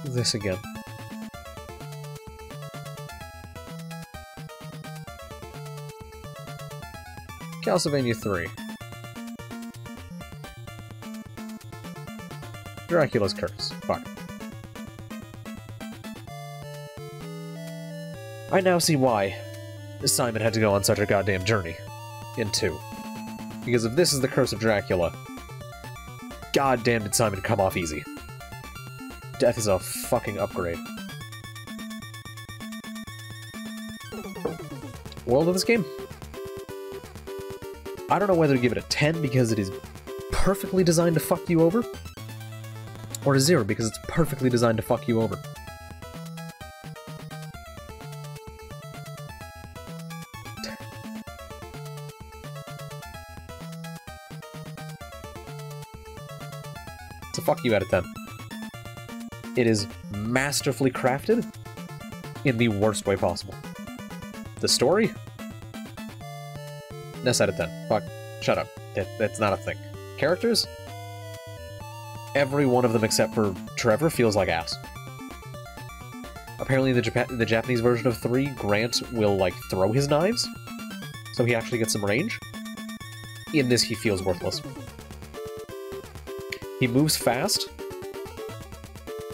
this again. Castlevania III. Dracula's Curse. Fuck. I now see why Simon had to go on such a goddamn journey in 2. Because if this is the Curse of Dracula, goddamn did Simon come off easy. Death is a fucking upgrade. World of this game? I don't know whether to give it a 10 because it is perfectly designed to fuck you over, or a 0 because it's perfectly designed to fuck you over. It's a fuck you out of 10. It is masterfully crafted in the worst way possible. The story? Ness out of 10. Fuck. Shut up. That's not a thing. Characters? Every one of them except for Trevor feels like ass. Apparently the Japanese version of 3, Grant will, like, throw his knives, so he actually gets some range. In this, he feels worthless. He moves fast.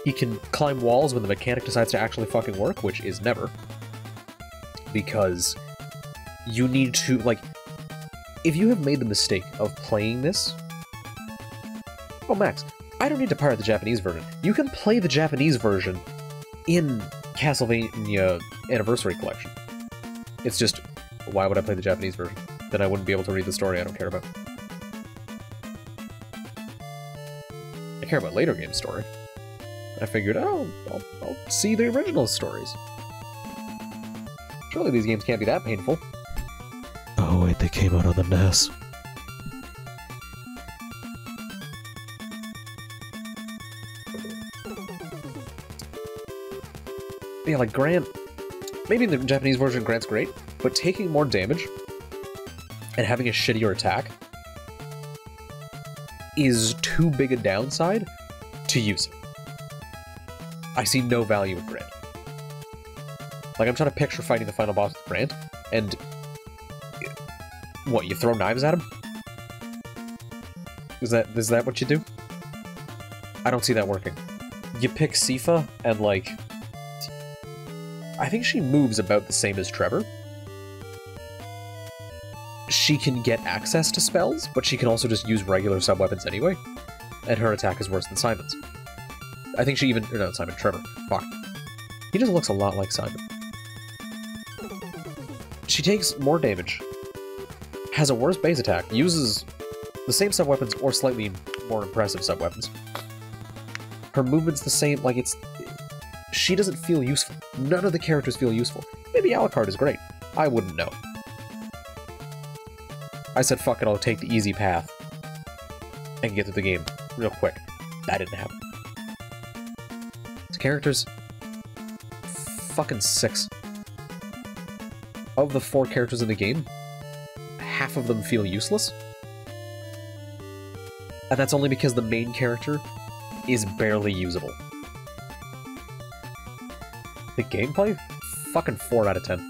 He can climb walls when the mechanic decides to actually fucking work, which is never. Because you need to, like... If you have made the mistake of playing this... Oh, Max, I don't need to pirate the Japanese version. You can play the Japanese version in Castlevania Anniversary Collection. It's just, why would I play the Japanese version? Then I wouldn't be able to read the story I don't care about. I care about later game story. I figured, oh, I'll see the original stories. Surely these games can't be that painful. Oh wait, they came out on the NES. Yeah, like Grant... Maybe in the Japanese version Grant's great, but taking more damage and having a shittier attack is too big a downside to use it. I see no value in Grant. Like, I'm trying to picture fighting the final boss with Grant, and... What, you throw knives at him? Is that what you do? I don't see that working. You pick Sifa, and, like... I think she moves about the same as Trevor. She can get access to spells, but she can also just use regular sub-weapons anyway. And her attack is worse than Simon's. I think she even... Or not Simon, Trevor. Fuck. He just looks a lot like Simon. She takes more damage, has a worse base attack, uses the same sub-weapons or slightly more impressive sub-weapons. Her movement's the same, like it's... She doesn't feel useful. None of the characters feel useful. Maybe Alucard is great. I wouldn't know. I said, fuck it, I'll take the easy path and get through the game real quick. That didn't happen. These characters... Fucking 6. Of the 4 characters in the game, half of them feel useless. And that's only because the main character is barely usable. The gameplay? Fucking 4 out of 10.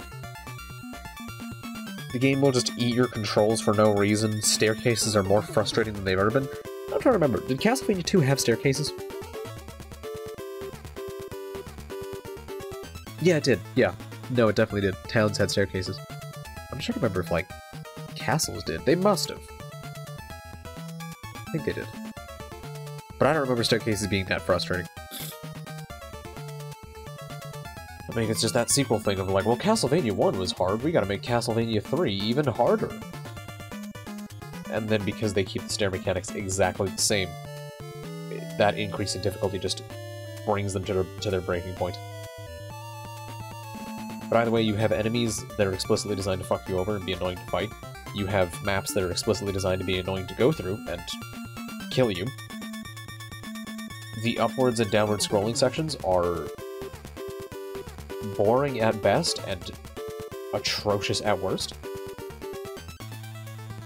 The game will just eat your controls for no reason. Staircases are more frustrating than they've ever been. I'm trying to remember, did Castlevania II have staircases? Yeah, it did. Yeah. No, it definitely did. Towns had staircases. I'm trying to remember if, like, castles did. They must have. I think they did. But I don't remember staircases being that frustrating. I mean, it's just that sequel thing of like, well, Castlevania 1 was hard, we gotta make Castlevania 3 even harder. And then because they keep the stair mechanics exactly the same, that increase in difficulty just brings them to their breaking point. But either way, you have enemies that are explicitly designed to fuck you over and be annoying to fight. You have maps that are explicitly designed to be annoying to go through and kill you. The upwards and downward scrolling sections are boring at best and atrocious at worst.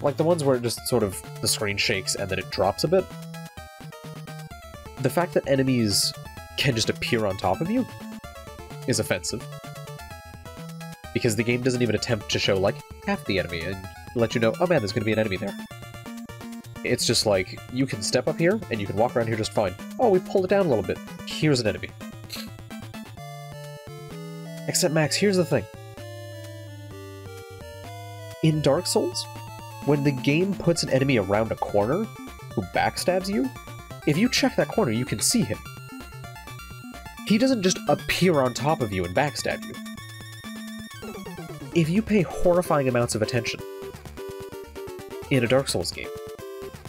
Like the ones where it just sort of the screen shakes and then it drops a bit. The fact that enemies can just appear on top of you is offensive. Because the game doesn't even attempt to show, like, half the enemy and let you know, oh man, there's gonna be an enemy there. It's just like, you can step up here, and you can walk around here just fine. Oh, we pulled it down a little bit. Here's an enemy. Except, Max, here's the thing. In Dark Souls, when the game puts an enemy around a corner who backstabs you, if you check that corner, you can see him. He doesn't just appear on top of you and backstab you. If you pay horrifying amounts of attention in a Dark Souls game,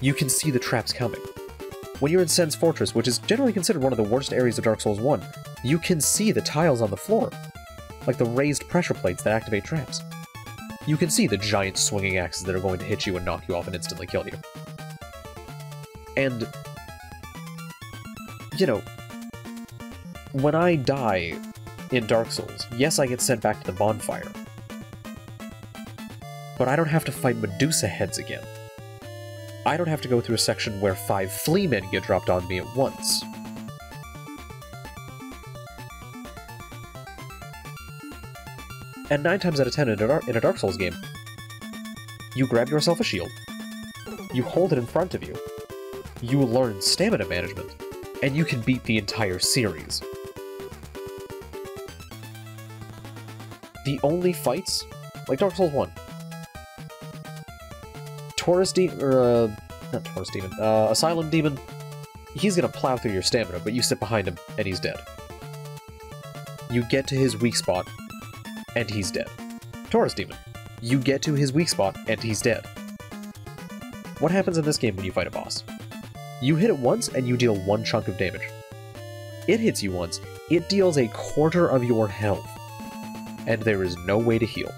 you can see the traps coming. When you're in Sen's Fortress, which is generally considered one of the worst areas of Dark Souls 1, you can see the tiles on the floor, like the raised pressure plates that activate traps. You can see the giant swinging axes that are going to hit you and knock you off and instantly kill you. And, you know, when I die in Dark Souls, yes, I get sent back to the bonfire, but I don't have to fight Medusa heads again. I don't have to go through a section where 5 flea men get dropped on me at once. And 9 times out of 10 in a Dark Souls game, you grab yourself a shield, you hold it in front of you, you learn stamina management, and you can beat the entire series. The only fights, like Dark Souls 1, Asylum Demon, he's gonna plow through your stamina, but you sit behind him, and he's dead. You get to his weak spot, and he's dead. Taurus Demon, you get to his weak spot, and he's dead. What happens in this game when you fight a boss? You hit it once, and you deal 1 chunk of damage. It hits you once, it deals a quarter of your health, and there is no way to heal.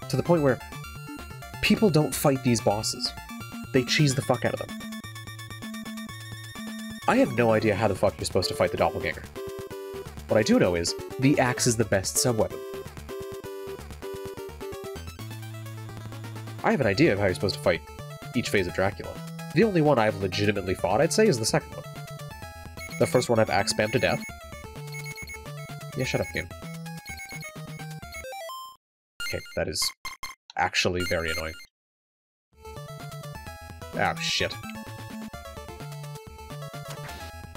To the point where people don't fight these bosses. They cheese the fuck out of them. I have no idea how the fuck you're supposed to fight the doppelganger. What I do know is, the axe is the best sub-weapon. I have an idea of how you're supposed to fight each phase of Dracula. The only one I've legitimately fought, I'd say, is the second one. The first one I've axe spammed to death. Yeah, shut up, game. Okay, that is actually very annoying. Ah, shit.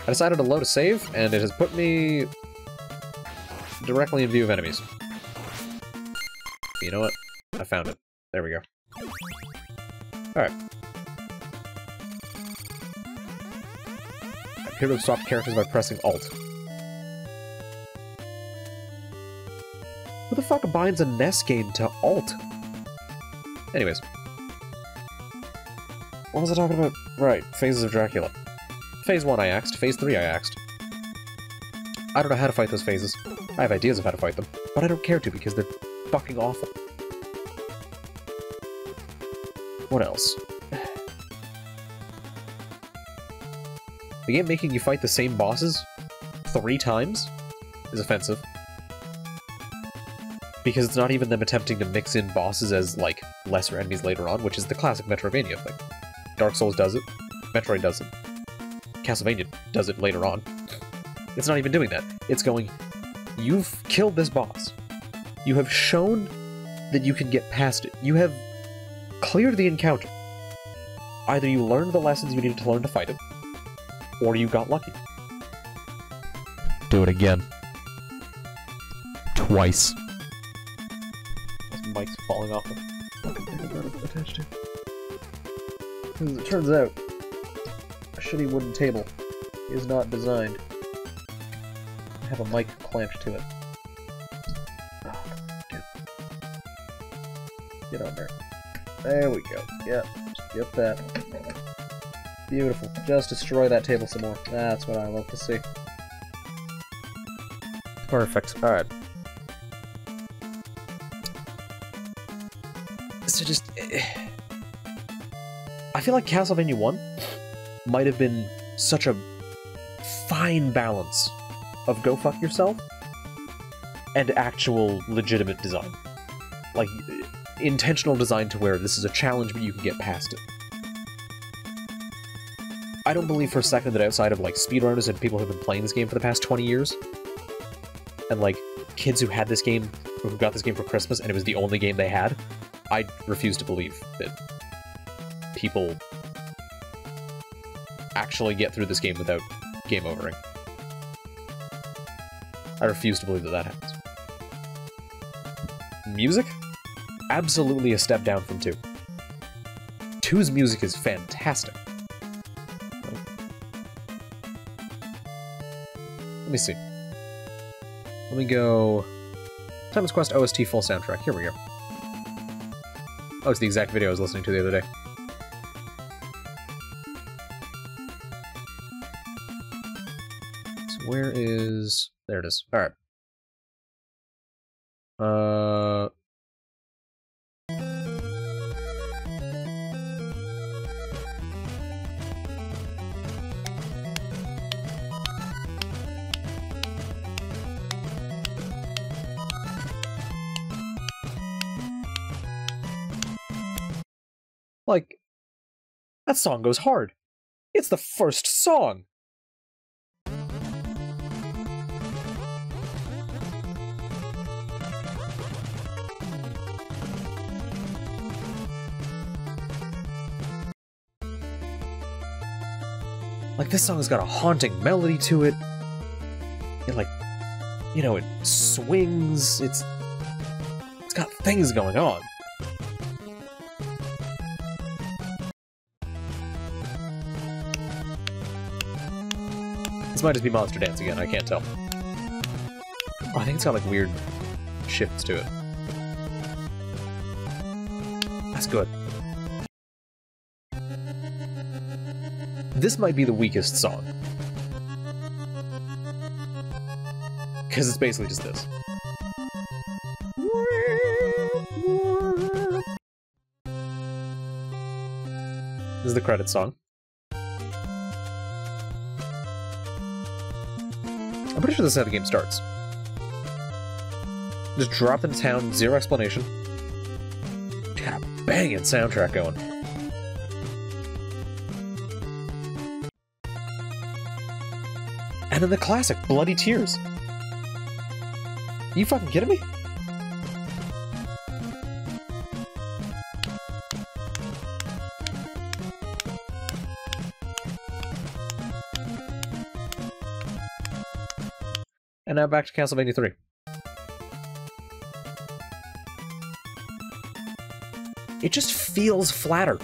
I decided to load a save, and it has put me directly in view of enemies. You know what? I found it. There we go. Alright. I appear to have swapped characters by pressing Alt. Who the fuck binds a NES game to Alt? Anyways. What was I talking about? Right, phases of Dracula. Phase 1 I axed, Phase 3 I axed. I don't know how to fight those phases. I have ideas of how to fight them, but I don't care to because they're fucking awful. What else? The game making you fight the same bosses 3 times is offensive. Because it's not even them attempting to mix in bosses as, like, lesser enemies later on, which is the classic Metroidvania thing. Dark Souls does it, Metroid does it, Castlevania does it later on. It's not even doing that. It's going, you've killed this boss. You have shown that you can get past it. You have cleared the encounter. Either you learned the lessons you needed to learn to fight it, or you got lucky. Do it again. Twice. This mic's falling off the fucking thing I'm not attached to. As it turns out, a shitty wooden table is not designed to have a mic clamped to it. Oh, dude. Get on there. There we go. Yeah, just get that. Beautiful. Just destroy that table some more. That's what I love to see. Perfect. Alright. So just... I feel like Castlevania 1 might have been such a fine balance of go fuck yourself and actual legitimate design. Like, intentional design to where this is a challenge but you can get past it. I don't believe for a second that outside of, like, speedrunners and people who've been playing this game for the past 20 years, and, like, kids who had this game, who got this game for Christmas, and it was the only game they had, I refuse to believe that people actually get through this game without game overing. I refuse to believe that that happens. Music? Absolutely a step down from 2. 2's music is fantastic. Let me see. Let me go... Timeless Quest OST full soundtrack. Here we go. Oh, it's the exact video I was listening to the other day. So where is... There it is. Alright. Like, that song goes hard. It's the first song! Like, this song has got a haunting melody to it. It, like, you know, it swings. It's got things going on. This might just be Monster Dance again, I can't tell. Oh, I think it's got, like, weird shifts to it. That's good. This might be the weakest song. Because it's basically just this. This is the credits song. I'm pretty sure this is how the game starts. Just drop into town, zero explanation. Got a banging soundtrack going. And then the classic, Bloody Tears. You fucking kidding me? And now back to Castlevania III. It just feels flatter.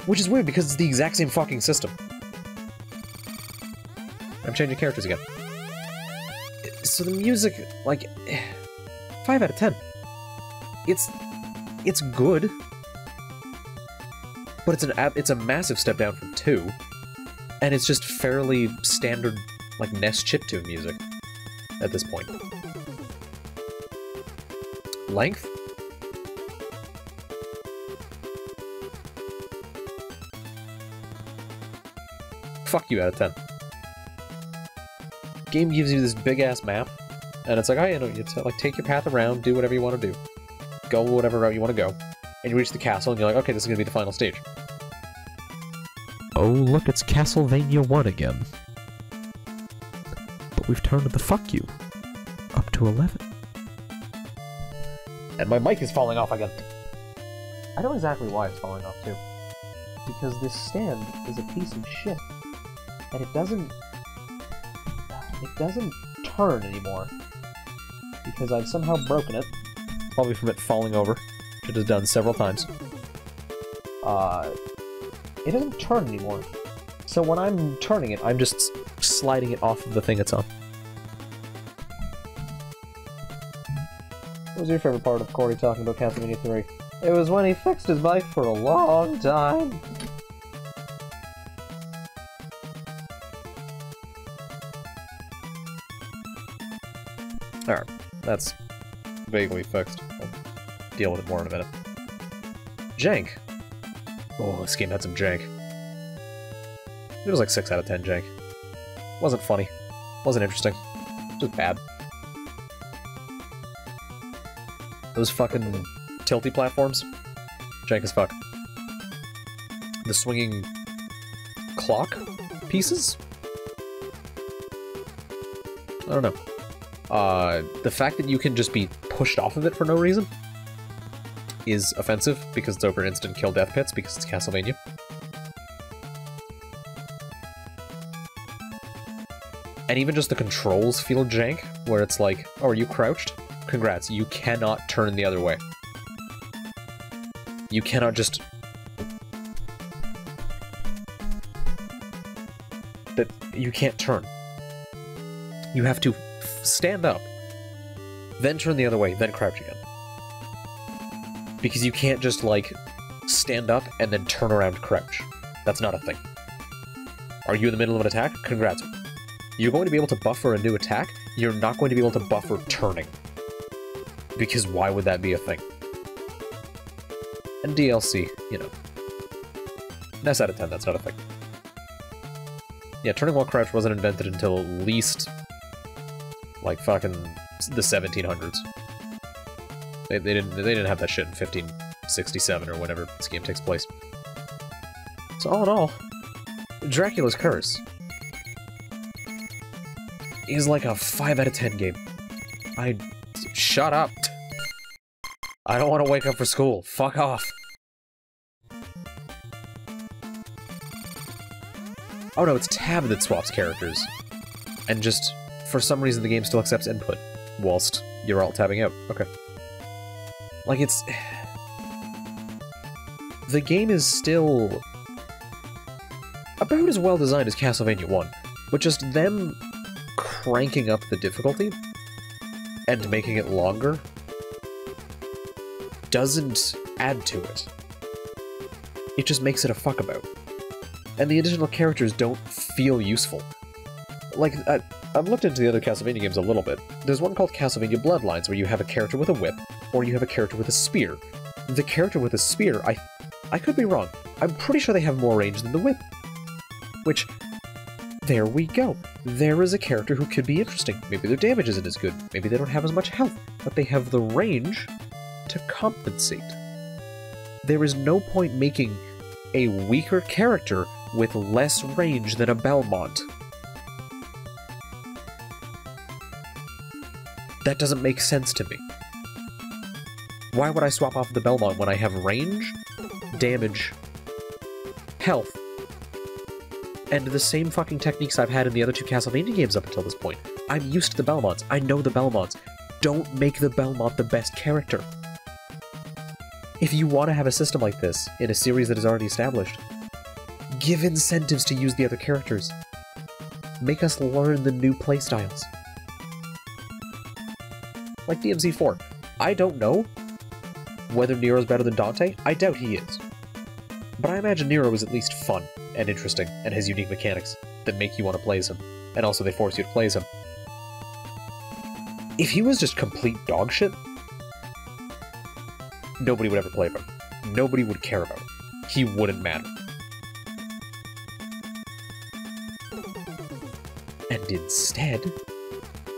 Which is weird because it's the exact same fucking system. I'm changing characters again. So the music, like, 5 out of 10. It's good, but it's a massive step down from 2, and it's just fairly standard, like, NES chiptune music at this point. Length? Fuck you out of 10. Game gives you this big-ass map, and it's like, oh, you know, it's like, take your path around, do whatever you want to do. Go whatever route you want to go. And you reach the castle, and you're like, okay, this is going to be the final stage. Oh, look, it's Castlevania 1 again. But we've turned the fuck you up to 11. And my mic is falling off again. I know exactly why it's falling off, too. Because this stand is a piece of shit. And it doesn't turn anymore. Because I've somehow broken it. Probably from it falling over, which it has done several times. It doesn't turn anymore. So when I'm turning it, I'm just sliding it off of the thing it's on. What was your favorite part of Corey talking about Castlevania 3? It was when he fixed his bike for a long time. Alright, that's vaguely fixed. I'll deal with it more in a minute. Jank. Oh, this game had some jank. It was like 6 out of 10 jank. Wasn't funny. Wasn't interesting. Just bad. Those fucking tilty platforms? Jank as fuck. The swinging clock? pieces? I don't know. The fact that you can just be pushed off of it for no reason is offensive, because it's over instant kill death pits, because it's Castlevania. And even just the controls feel jank, where it's like, oh, are you crouched? Congrats, you cannot turn the other way. You cannot just... You can't turn. You have to stand up, then turn the other way, then crouch again. Because you can't just, like, stand up and then turn around crouch. That's not a thing. Are you in the middle of an attack? Congrats. You're going to be able to buffer a new attack, you're not going to be able to buffer turning. Because why would that be a thing? And DLC, you know. 9 out of 10, that's not a thing. Yeah, turning while crouched wasn't invented until at least, like, fucking the 1700s. They didn't have that shit in 1567 or whenever this game takes place. So all in all, Dracula's Curse is like a 5 out of 10 game. Shut up! I don't want to wake up for school. Fuck off! Oh no, it's Tab that swaps characters. And just, for some reason, the game still accepts input, whilst you're alt-tabbing out. Okay. Like, it's... The game is still... about as well designed as Castlevania 1, but just them cranking up the difficulty and making it longer doesn't add to it. It just makes it a fuckabout. And the additional characters don't feel useful. Like, I've looked into the other Castlevania games a little bit. There's one called Castlevania Bloodlines, where you have a character with a whip, or you have a character with a spear. The character with a spear, I could be wrong. I'm pretty sure they have more range than the whip. Which, there we go. There is a character who could be interesting. Maybe their damage isn't as good. Maybe they don't have as much health, but they have the range to compensate. There is no point making a weaker character with less range than a Belmont. That doesn't make sense to me. Why would I swap off the Belmont when I have range, damage, health, and the same fucking techniques I've had in the other two Castlevania games up until this point? I'm used to the Belmonts. I know the Belmonts. Don't make the Belmont the best character. If you want to have a system like this in a series that is already established, give incentives to use the other characters. Make us learn the new playstyles. Like DMC4. I don't know whether Nero's better than Dante. I doubt he is. But I imagine Nero is at least fun and interesting and has unique mechanics that make you want to play as him. And also they force you to play as him. If he was just complete dog shit, nobody would ever play about him. Nobody would care about him. He wouldn't matter. And instead,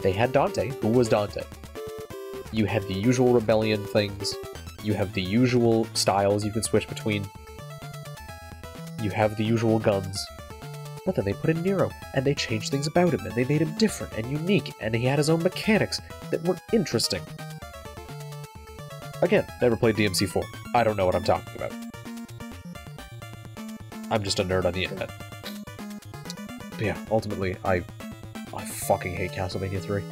they had Dante, who was Dante. You had the usual rebellion things, you have the usual styles you can switch between, you have the usual guns, but then they put in Nero, and they changed things about him, and they made him different and unique, and he had his own mechanics that were interesting. Again, never played DMC4. I don't know what I'm talking about. I'm just a nerd on the internet. But yeah, ultimately, I fucking hate Castlevania 3.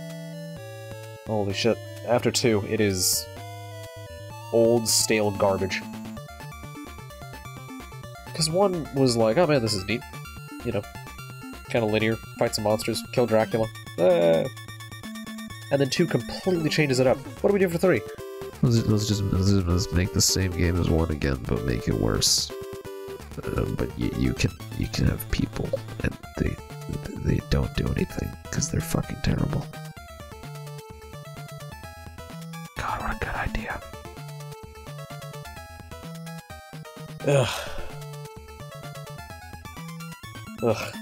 Holy shit. After 2, it is old, stale garbage. Because 1 was like, oh man, this is neat. You know, kind of linear, fight some monsters, kill Dracula. And then 2 completely changes it up. What do we do for 3? Let's just make the same game as 1 again, but make it worse. But you can have people, and they don't do anything because they're fucking terrible. God, what a good idea. Ugh. Ugh.